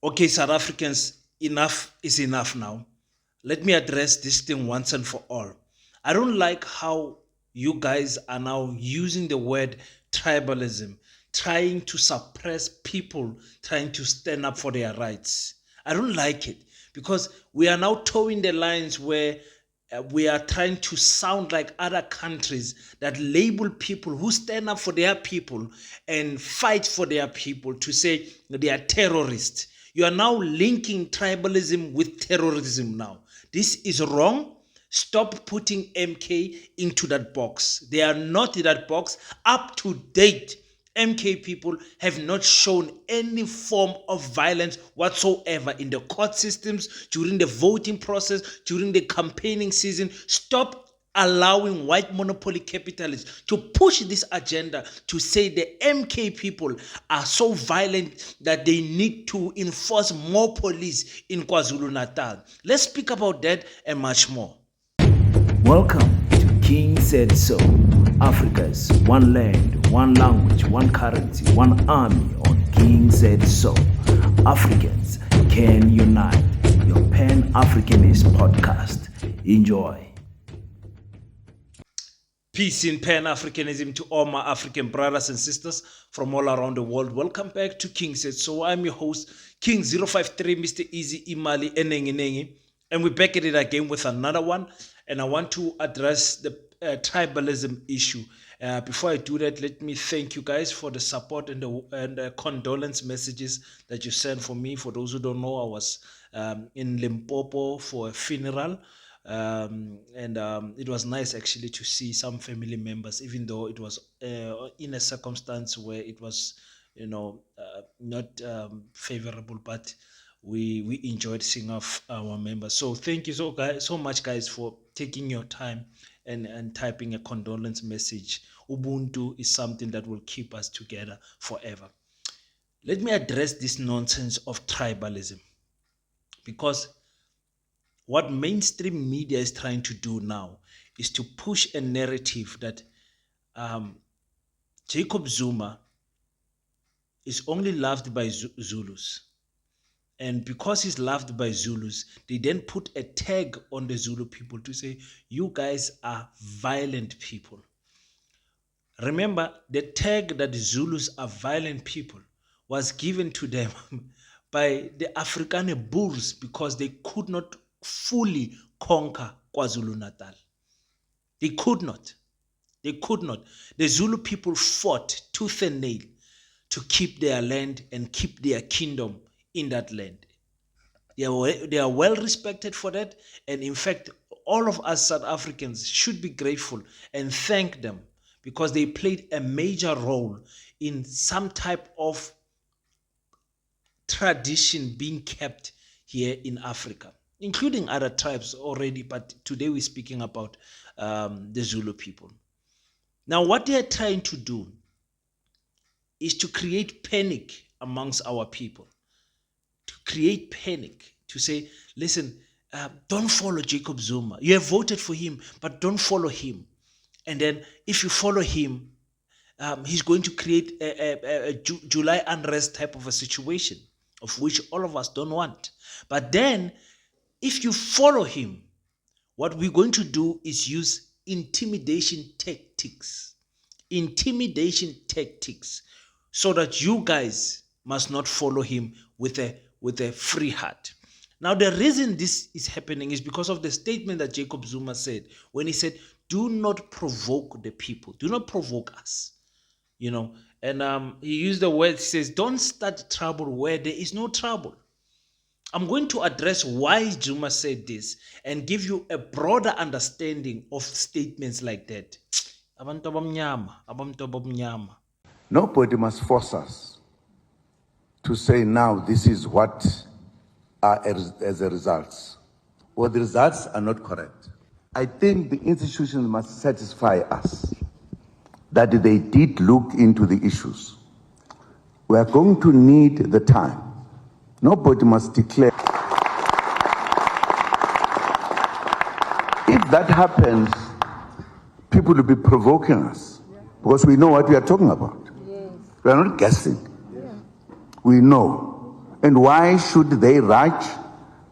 Okay, South Africans, enough is enough now. Let me address this thing once and for all. I don't like how you guys are now using the word tribalism, trying to suppress people, trying to stand up for their rights. I don't like it because we are now towing the lines where we are trying to sound like other countries that label people who stand up for their people and fight for their people to say they are terrorists. You are now linking tribalism with terrorism now. This is wrong. Stop putting MK into that box. They are not in that box. Up to date, MK people have not shown any form of violence whatsoever in the court systems, during the voting process, during the campaigning season. Stop allowing white monopoly capitalists to push this agenda to say the MK people are so violent that they need to enforce more police in KwaZulu-Natal. Let's speak about that and much more. Welcome to King Said So, Africa's one land, one language, one currency, one army on King Said So. Africans can unite. Your Pan-Africanist podcast. Enjoy. Peace in Pan-Africanism to all my African brothers and sisters from all around the world. Welcome back to King Said So. I'm your host, King 053, Mr. Easy Imali Enengi. And we're back at it again with another one. And I want to address the tribalism issue. Before I do that, let me thank you guys for the support and the condolence messages that you sent for me. For those who don't know, I was in Limpopo for a funeral. It was nice actually to see some family members, even though it was in a circumstance where it was, not favorable, but we enjoyed seeing our members. So thank you so much, guys, for taking your time and typing a condolence message. Ubuntu is something that will keep us together forever. Let me address this nonsense of tribalism, because what mainstream media is trying to do now is to push a narrative that Jacob Zuma is only loved by Zulus. And because he's loved by Zulus, they then put a tag on the Zulu people to say, you guys are violent people. Remember, the tag that Zulus are violent people was given to them by the Afrikaner Boers because they could not fully conquer KwaZulu-Natal. They could not. They could not. The Zulu people fought tooth and nail to keep their land and keep their kingdom in that land. They are well respected for that. And in fact, all of us South Africans should be grateful and thank them because they played a major role in some type of tradition being kept here in Africa, including other tribes already, but today we're speaking about the Zulu people. Now, what they are trying to do is to create panic amongst our people, to create panic, to say, listen, don't follow Jacob Zuma. You have voted for him, but don't follow him. And then if you follow him, he's going to create a July unrest type of a situation, of which all of us don't want. But then, if you follow him, what we're going to do is use intimidation tactics, so that you guys must not follow him with a free heart. Now, the reason this is happening is because of the statement that Jacob Zuma said when he said, do not provoke the people, do not provoke us. And he used the word, he says, don't start trouble where there is no trouble. I'm going to address why Zuma said this and give you a broader understanding of statements like that. Nobody must force us to say now this is what are as a result, or the results are not correct. I think the institutions must satisfy us that they did look into the issues. We are going to need the time. Nobody must declare. If that happens, people will be provoking us because we know what we are talking about. We are not guessing. We know. And why should they rush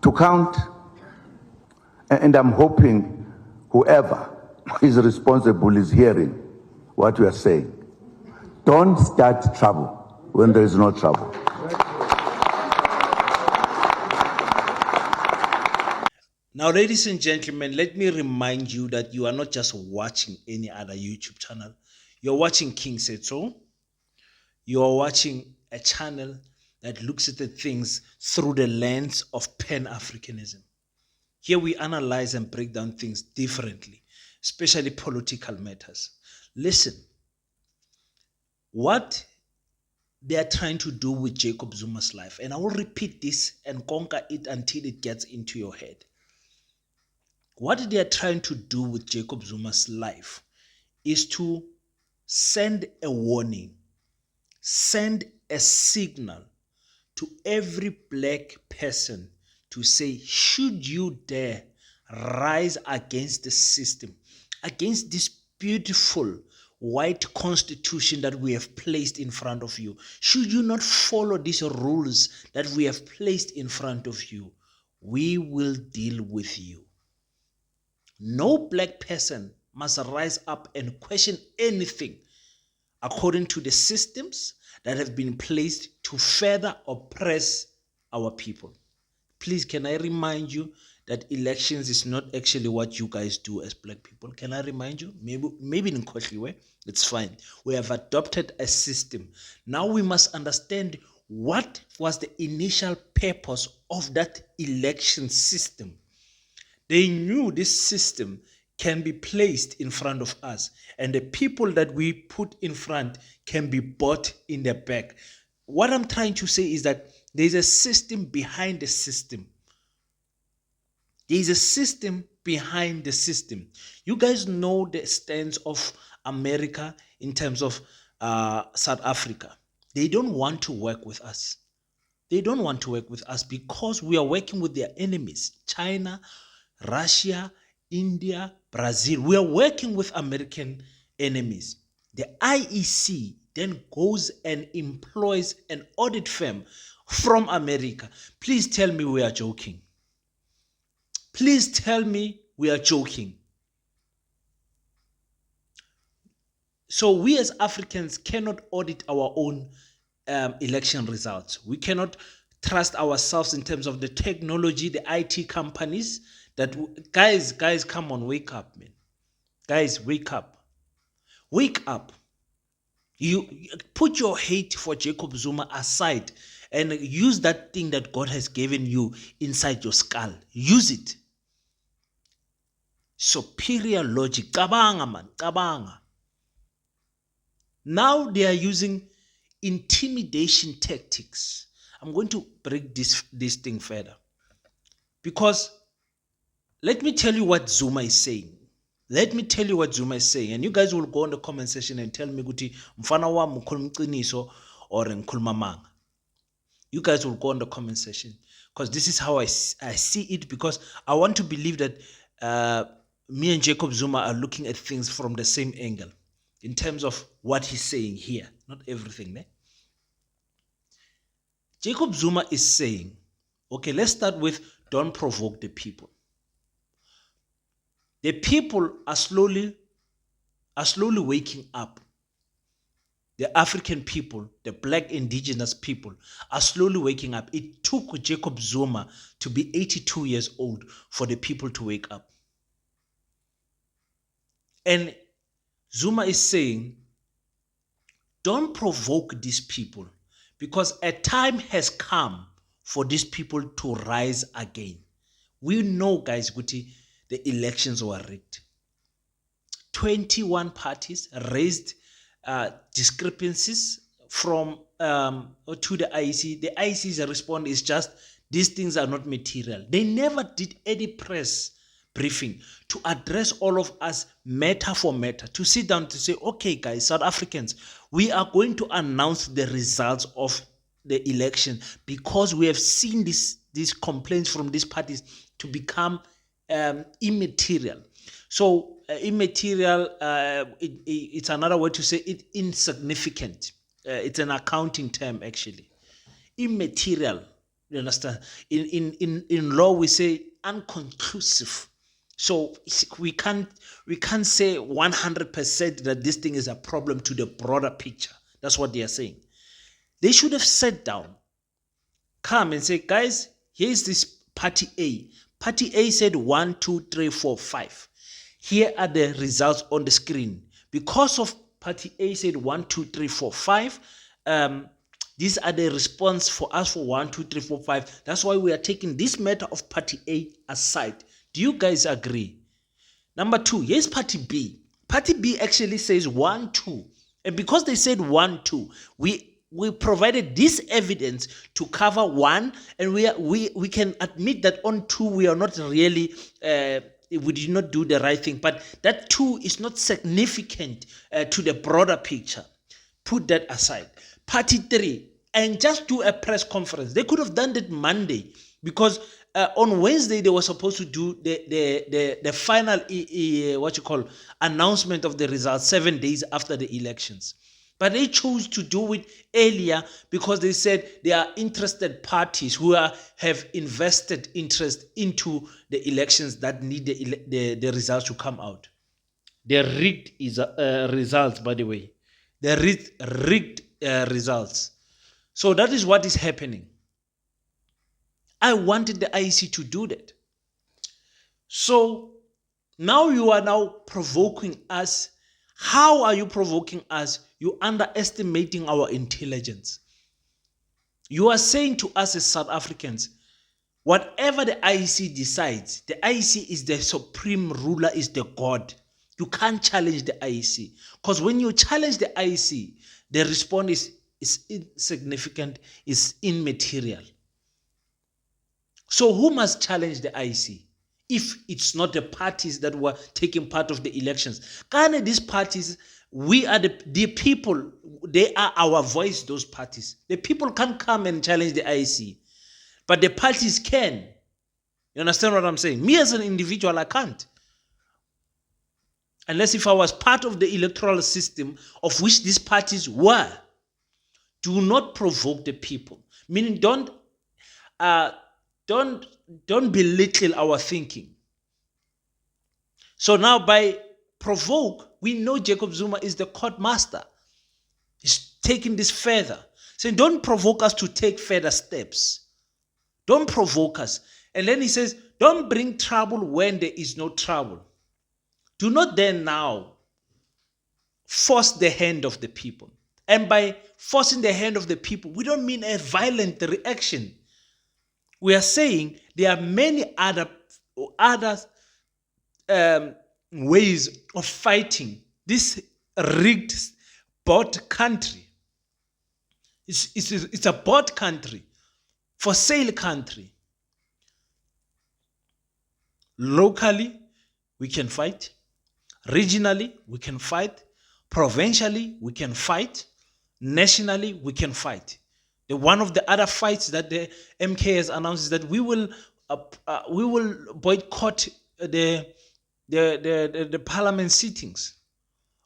to count? And I'm hoping whoever is responsible is hearing what we are saying. Don't start trouble when there is no trouble. Now, ladies and gentlemen, let me remind you that you are not just watching any other YouTube channel. You're watching King Said So. You're watching a channel that looks at the things through the lens of Pan-Africanism. Here we analyze and break down things differently, especially political matters. Listen, what they are trying to do with Jacob Zuma's life, and I will repeat this and conquer it until it gets into your head. What they are trying to do with Jacob Zuma's life is to send a warning, send a signal to every black person to say, should you dare rise against the system, against this beautiful white constitution that we have placed in front of you, should you not follow these rules that we have placed in front of you, we will deal with you. No black person must rise up and question anything according to the systems that have been placed to further oppress our people. Please, can I remind you that elections is not actually what you guys do as black people? Can I remind you? Maybe in Kochliwe, it's fine. We have adopted a system. Now we must understand what was the initial purpose of that election system. They knew this system can be placed in front of us, and the people that we put in front can be bought in the back. What I'm trying to say is that there's a system behind the system. There's a system behind the system. You guys know the stance of America in terms of South Africa. They don't want to work with us. They don't want to work with us because we are working with their enemies, China, Russia, India, Brazil. We are working with American enemies. The IEC then goes and employs an audit firm from America. Please tell me we are joking. Please tell me we are joking. So we as Africans cannot audit our own election results. We cannot trust ourselves in terms of the technology, the IT companies. Guys, come on, wake up, man. Guys, wake up. Wake up. You put your hate for Jacob Zuma aside and use that thing that God has given you inside your skull. Use it. Superior logic. Kabanga, man. Kabanga. Now they are using intimidation tactics. I'm going to break this thing further. Because let me tell you what Zuma is saying. Let me tell you what Zuma is saying. And you guys will go in the comment section and tell me, Guti, mfana wa mkhuluma iqiniso or ngikhuluma amanga. You guys will go in the comment section. Because this is how I see it. Because I want to believe that me and Jacob Zuma are looking at things from the same angle. In terms of what he's saying here. Not everything. Ne? Jacob Zuma is saying, okay, let's start with don't provoke the people. The people are slowly waking up. The African people, the black indigenous people are slowly waking up. It took Jacob Zuma to be 82 years old for the people to wake up. And Zuma is saying, don't provoke these people because a time has come for these people to rise again. We know, guys, Guti, the elections were rigged. 21 parties raised discrepancies from to the IEC. The IEC's response is just, these things are not material. They never did any press briefing to address all of us matter for matter, to sit down to say, okay, guys, South Africans, we are going to announce the results of the election because we have seen these complaints from these parties to become immaterial. So immaterial, it's another way to say it, insignificant. It's an accounting term, actually. Immaterial. You understand? In law, we say unconclusive. So we can't say 100% that this thing is a problem to the broader picture. That's what they are saying. They should have sat down, come and say, guys, here's this party A. Party A said 1, 2, 3, 4, 5. Here are the results on the screen. Because of party A said 1, 2, 3, 4, 5, these are the response for us for 1, 2, 3, 4, 5. That's why we are taking this matter of party A aside. Do you guys agree? Number 2, here's party B. Party B actually says 1, 2. And because they said 1, 2, we provided this evidence to cover 1, and we can admit that on 2 we are not really we did not do the right thing, but that 2 is not significant to the broader picture. Put that aside. Party 3, and just do a press conference. They could have done that Monday, because on Wednesday they were supposed to do the final announcement of the results 7 days after the elections. But they chose to do it earlier because they said they are interested parties who have invested interest into the elections that need the results to come out. The rigged results, by the way. The rigged results. So that is what is happening. I wanted the IEC to do that. So now you are now provoking us. How are you provoking us? You're underestimating our intelligence. You are saying to us as South Africans, whatever the IEC decides, the IEC is the supreme ruler, is the God. You can't challenge the IEC. Because when you challenge the IEC, the response is insignificant, is immaterial. So who must challenge the IEC? If it's not the parties that were taking part of the elections. Kind of these parties, we are the people, they are our voice, those parties. The people can't come and challenge the IEC, but the parties can. You understand what I'm saying? Me as an individual, I can't. Unless if I was part of the electoral system of which these parties were. Do not provoke the people. Meaning don't belittle our thinking. So now by provoke, we know Jacob Zuma is the court master. He's taking this further. Saying, don't provoke us to take further steps. Don't provoke us. And then he says, don't bring trouble when there is no trouble. Do not then now force the hand of the people. And by forcing the hand of the people, we don't mean a violent reaction. We are saying there are many other ways of fighting this rigged bought country. It's a bought country, for sale country. Locally, we can fight. Regionally, we can fight. Provincially, we can fight. Nationally, we can fight. One of the other fights that the MK has announced is that we will boycott the parliament sittings,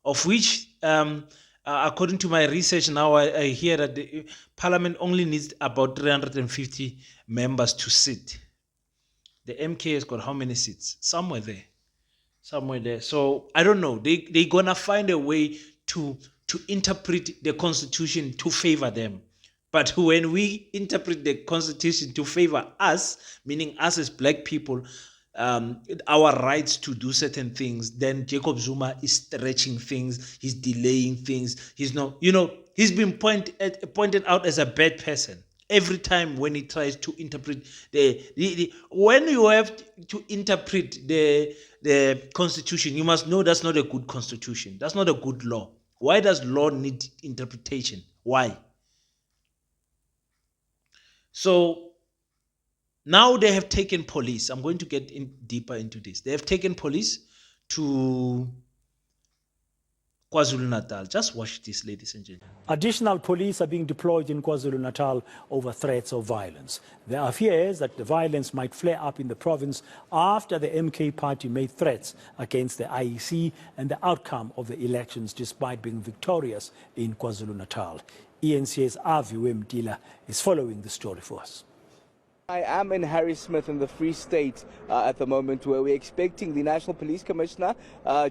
of which, according to my research now, I hear that the parliament only needs about 350 members to sit. The MK has got how many seats? Somewhere there. So I don't know. They're gonna find a way to interpret the constitution to favor them. But when we interpret the constitution to favor us, meaning us as black people, our rights to do certain things, then Jacob Zuma is stretching things, he's delaying things, he's been pointed out as a bad person every time when he tries to interpret when you have to interpret the constitution, you must know that's not a good constitution, that's not a good law. Why does law need interpretation? Why? So now they have taken police. I'm going to get deeper into this. They have taken police to KwaZulu-Natal. Just watch this, ladies and gentlemen. Additional police are being deployed in KwaZulu-Natal over threats of violence. There are fears that the violence might flare up in the province after the MK party made threats against the IEC and the outcome of the elections despite being victorious in KwaZulu-Natal. ENC's Aviwe Mdila is following the story for us. I am in Harrismith in the Free State at the moment, where we're expecting the National Police Commissioner,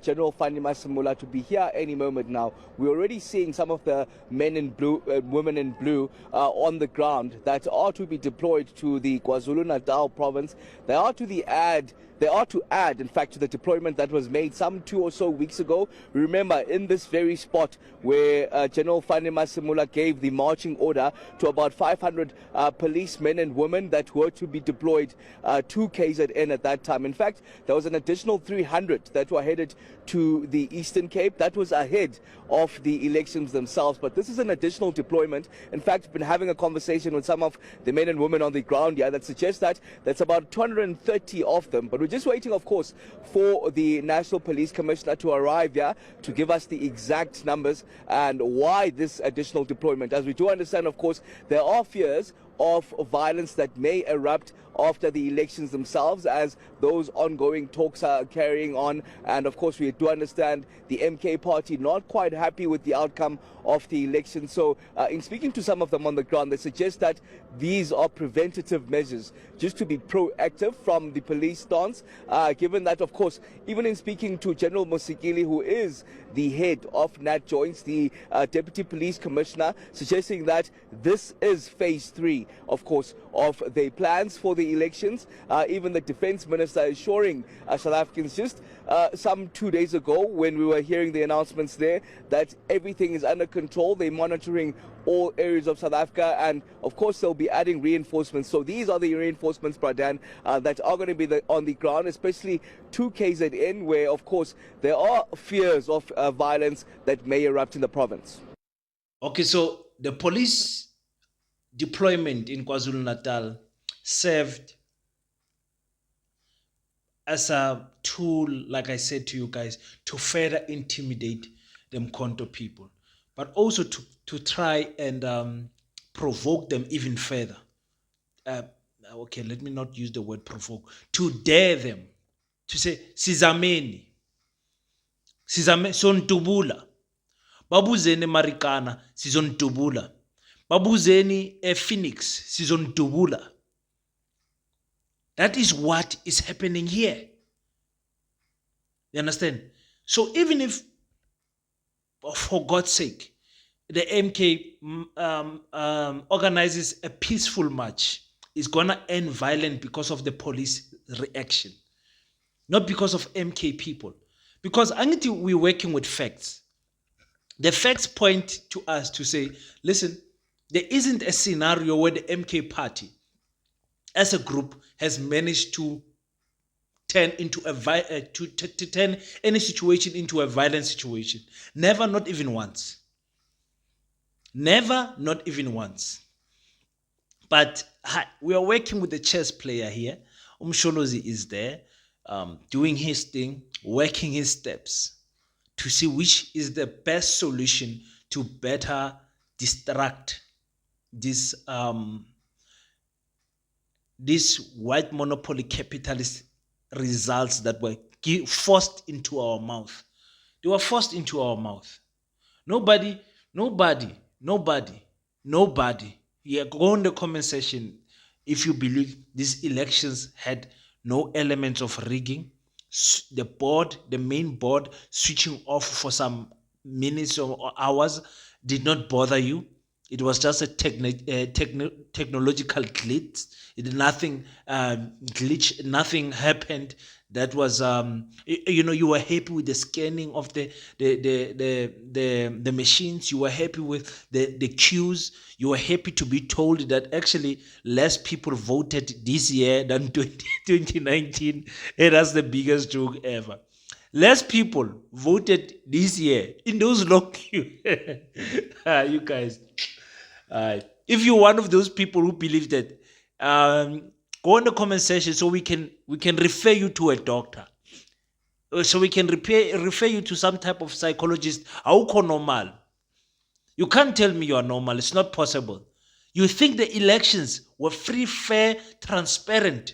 General Fani Masamula, to be here any moment now. We're already seeing some of the men in blue, women in blue on the ground that are to be deployed to the KwaZulu-Natal province. They are to add, in fact, to the deployment that was made some 2 or so weeks ago. We remember in this very spot where General Fani Masamula gave the marching order to about 500 policemen and women that were to be deployed to KZN at that time. In fact, there was an additional 300 that were headed to the Eastern Cape. That was ahead of the elections themselves. But this is an additional deployment. In fact, I've been having a conversation with some of the men and women on the ground here that suggests that that's about 230 of them. But we're just waiting, of course, for the National Police Commissioner to arrive here to give us the exact numbers and why this additional deployment. As we do understand, of course, there are fears of violence that may erupt after the elections themselves, as those ongoing talks are carrying on. And of course, we do understand the MK party not quite happy with the outcome of the election. So in speaking to some of them on the ground, they suggest that these are preventative measures, just to be proactive from the police stance, given that, of course, even in speaking to General Musikili, who is the head of Nat Joints, the Deputy Police Commissioner, suggesting that this is phase 3, of course, of their plans for the elections. Even the Defense Minister assuring South Africans just some 2 days ago, when we were hearing the announcements there, that everything is under control. They're monitoring all areas of South Africa, and of course they'll be adding reinforcements. So these are the reinforcements, Pradan, that are going to be on the ground, especially to KZN, where of course there are fears of violence that may erupt in the province. Okay, so the police deployment in KwaZulu-Natal served as a tool, like I said to you guys, to further intimidate the Mkhonto people, but also to try and provoke them even further. Okay, let me not use the word provoke. To dare them, to say, Sizameni, sontubula, babuzeni Marikana, sizontubula, babuzeni Phoenix, sizontubula. That is what is happening here. You understand? So even if, for God's sake, the MK organizes a peaceful march, it's gonna end violent because of the police reaction, not because of MK people. Because we're working with facts. The facts point to us to say, listen, there isn't a scenario where the MK party as a group has managed to turn into to turn any situation into a violent situation. Never, not even once. Never, not even once. But we are working with the chess player here. Umsholozi is there, doing his thing, working his steps to see which is the best solution to better distract this white monopoly capitalist results that were forced into our mouth. They were forced into our mouth. Nobody. Yeah, go in the comment section if you believe these elections had no elements of rigging. The main board switching off for some minutes or hours did not bother you. It was just a technological glitch. It did nothing glitch. Nothing happened. That was you were happy with the scanning of the machines. You were happy with the queues. You were happy to be told that actually less people voted this year than 2019. And that's the biggest joke ever. Less people voted this year in those long queues. You guys. If you're one of those people who believe that, go in the comment section so we can refer you to a doctor, so we can refer you to some type of psychologist. How normal? You can't tell me you are normal. It's not possible. You think the elections were free, fair, transparent,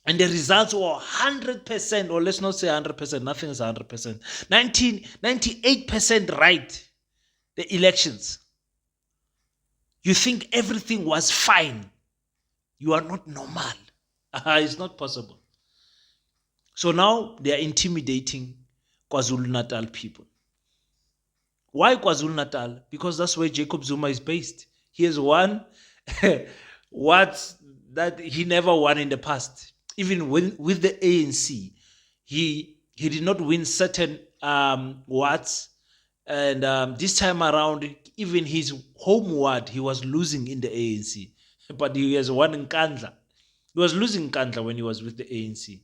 and the results were 100%, or let's not say 100%. Nothing is 100%. 98% right. The elections. You think everything was fine. You are not normal. It's not possible. So now they are intimidating KwaZulu Natal people. Why KwaZulu Natal? Because that's where Jacob Zuma is based. He has won what that he never won in the past. Even with the ANC, he did not win certain wards, and this time around, even his home ward, he was losing in the ANC. But he has won in Kandla. He was losing Kandla when he was with the ANC.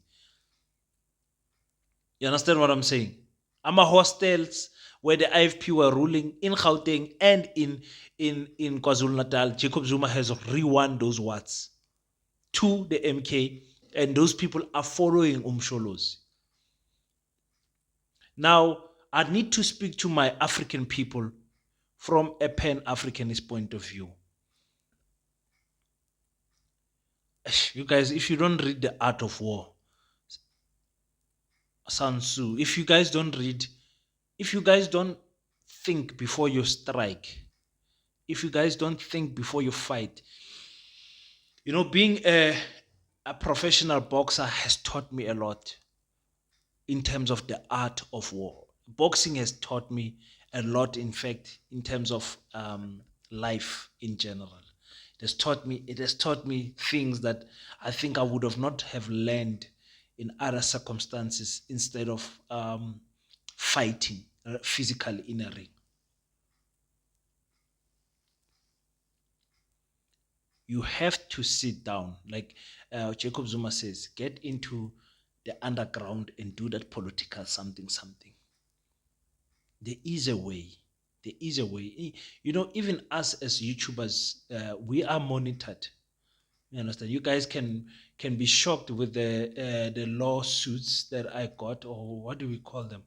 You understand what I'm saying? Ama hostels where the IFP were ruling in Gauteng and in KwaZulu Natal, Jacob Zuma has re-won those wards to the MK, and those people are following Umsholos. Now, I need to speak to my African people from a Pan-Africanist point of view. You guys, if you don't read The Art of War, Sun Tzu, if you guys don't think before you strike, if you guys don't think before you fight, being a professional boxer has taught me a lot in terms of the art of war. Boxing has taught me a lot, in fact, in terms of life in general. It has taught me things that I think I would have not have learned in other circumstances instead of fighting physically in a ring. You have to sit down, like Jacob Zuma says, get into the underground and do that political something something. There is a way. There is a way. Even us as YouTubers, we are monitored. You understand? You guys can be shocked with the lawsuits that I got, or what do we call them?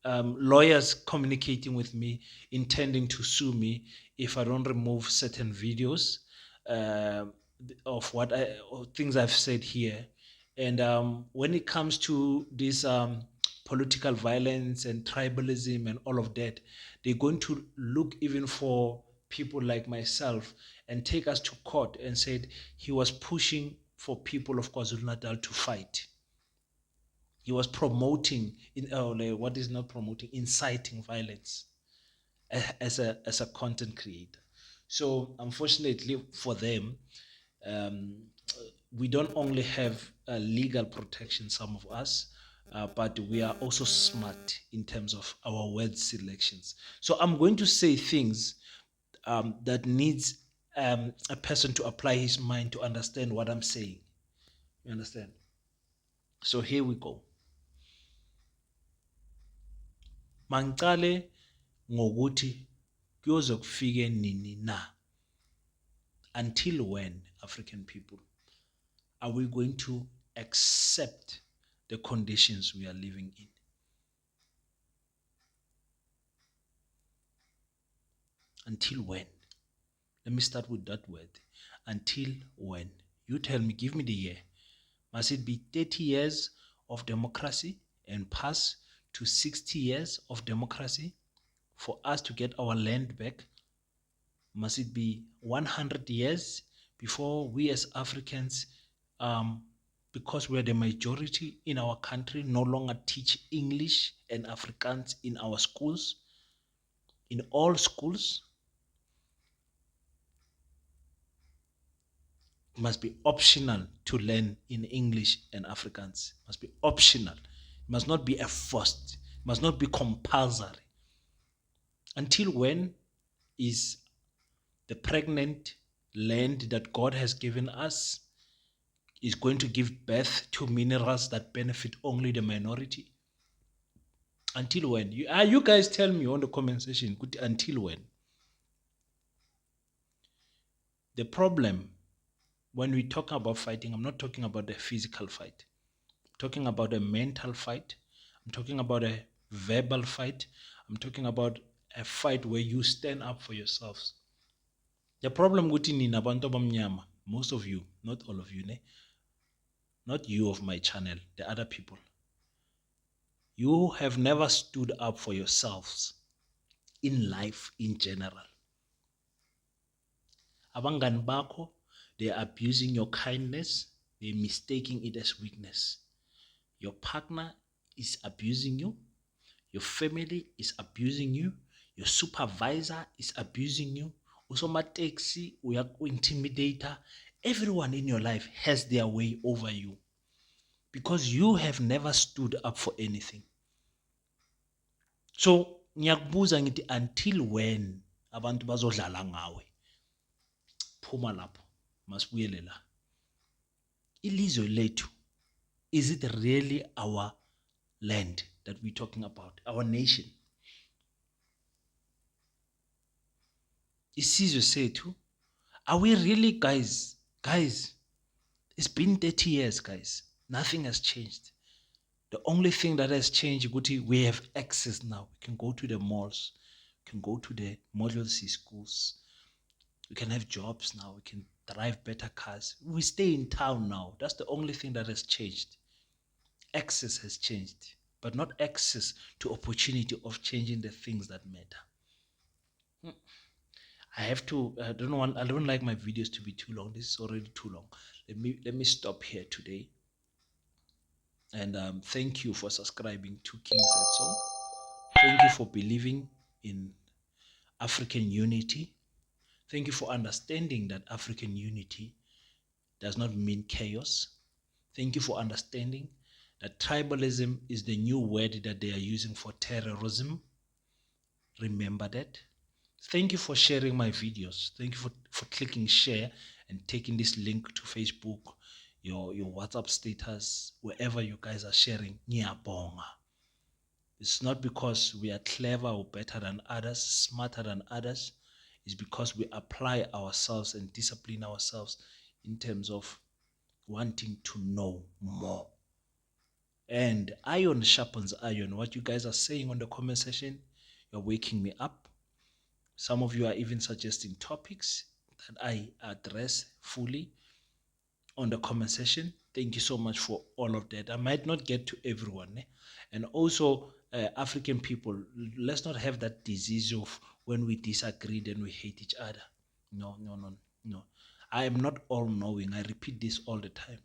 Lawyers communicating with me, intending to sue me if I don't remove certain videos uh, of or things I've said here. And when it comes to this political violence and tribalism and all of that, they're going to look even for people like myself and take us to court and said he was pushing for people of KwaZulu Natal to fight. He was promoting what is not promoting, inciting violence as a content creator. So unfortunately for them, um, we don't only have legal protection, some of us, but we are also smart in terms of our word selections. So I'm going to say things that needs a person to apply his mind to understand what I'm saying. You understand? So here we go. Mangicale ngokuthi kuyoze kufike nini na? Until when, African people, are we going to accept the conditions we are living in? Until when? Let me start with that word. Until when? You tell me, give me the year. Must it be 30 years of democracy and pass to 60 years of democracy for us to get our land back? Must it be 100 years before we as Africans, because we're the majority in our country, no longer teach English and Afrikaans in our schools, in all schools? It must be optional to learn in English and Afrikaans. It must be optional. It must not be a forced. It must not be compulsory. Until when is the pregnant land that God has given us is going to give birth to minerals that benefit only the minority? Until when? You guys tell me on the comment section, until when? The problem when we talk about fighting, I'm not talking about the physical fight. I'm talking about a mental fight. I'm talking about a verbal fight. I'm talking about a fight where you stand up for yourselves. The problem with nina bantu abamnyama, most of you, not all of you, not you of my channel, the other people, you have never stood up for yourselves in life in general. Abangani bakho They're abusing your kindness. They're mistaking it as weakness. Your partner is abusing you. Your family is abusing you. Your supervisor is abusing you. Usoma-taxi, intimidator. Everyone in your life has their way over you because you have never stood up for anything. So ngiyakubuza ngithi until when abantu bazodlala ngawe? Phuma lapho, masibuyele la. Ilizwe lethu, is it really our land that we're talking about? Our nation? Isizwe sethu? Are we really, guys? Guys, it's been 30 years, guys. Nothing has changed. The only thing that has changed, Guti, we have access now. We can go to the malls. We can go to the Model C schools. We can have jobs now. We can drive better cars. We stay in town now. That's the only thing that has changed. Access has changed, but not access to opportunity of changing the things that matter. I have to. I don't like my videos to be too long. This is already too long. Let me stop here today. And thank you for subscribing to King Said So. Thank you for believing in African unity. Thank you for understanding that African unity does not mean chaos. Thank you for understanding that tribalism is the new word that they are using for terrorism. Remember that. Thank you for sharing my videos. Thank you for clicking share and taking this link to Facebook, your WhatsApp status, wherever you guys are sharing. Ngiyabonga. It's not because we are clever or better than others, smarter than others. It's because we apply ourselves and discipline ourselves in terms of wanting to know more. And iron sharpens iron. What you guys are saying on the comment section, you're waking me up. Some of you are even suggesting topics that I address fully on the comment section. Thank you so much for all of that. I might not get to everyone. And also, African people, let's not have that disease of when we disagree, then we hate each other. No, no, no, no. I am not all-knowing. I repeat this all the time.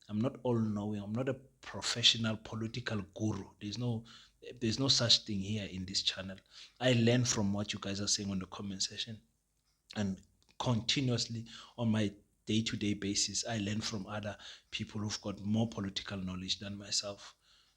I'm not all-knowing. I'm not a professional political guru. There's no such thing here in this channel. I learn from what you guys are saying on the comment section, and continuously on my day-to-day basis, I learn from other people who've got more political knowledge than myself.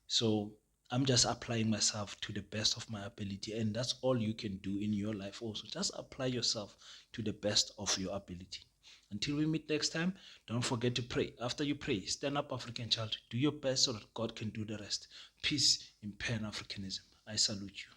So I'm just applying myself to the best of my ability, and that's all you can do in your life also. Just apply yourself to the best of your ability. Until we meet next time, don't forget to pray. After you pray, stand up, African child. Do your best so that God can do the rest. Peace in Pan-Africanism. I salute you.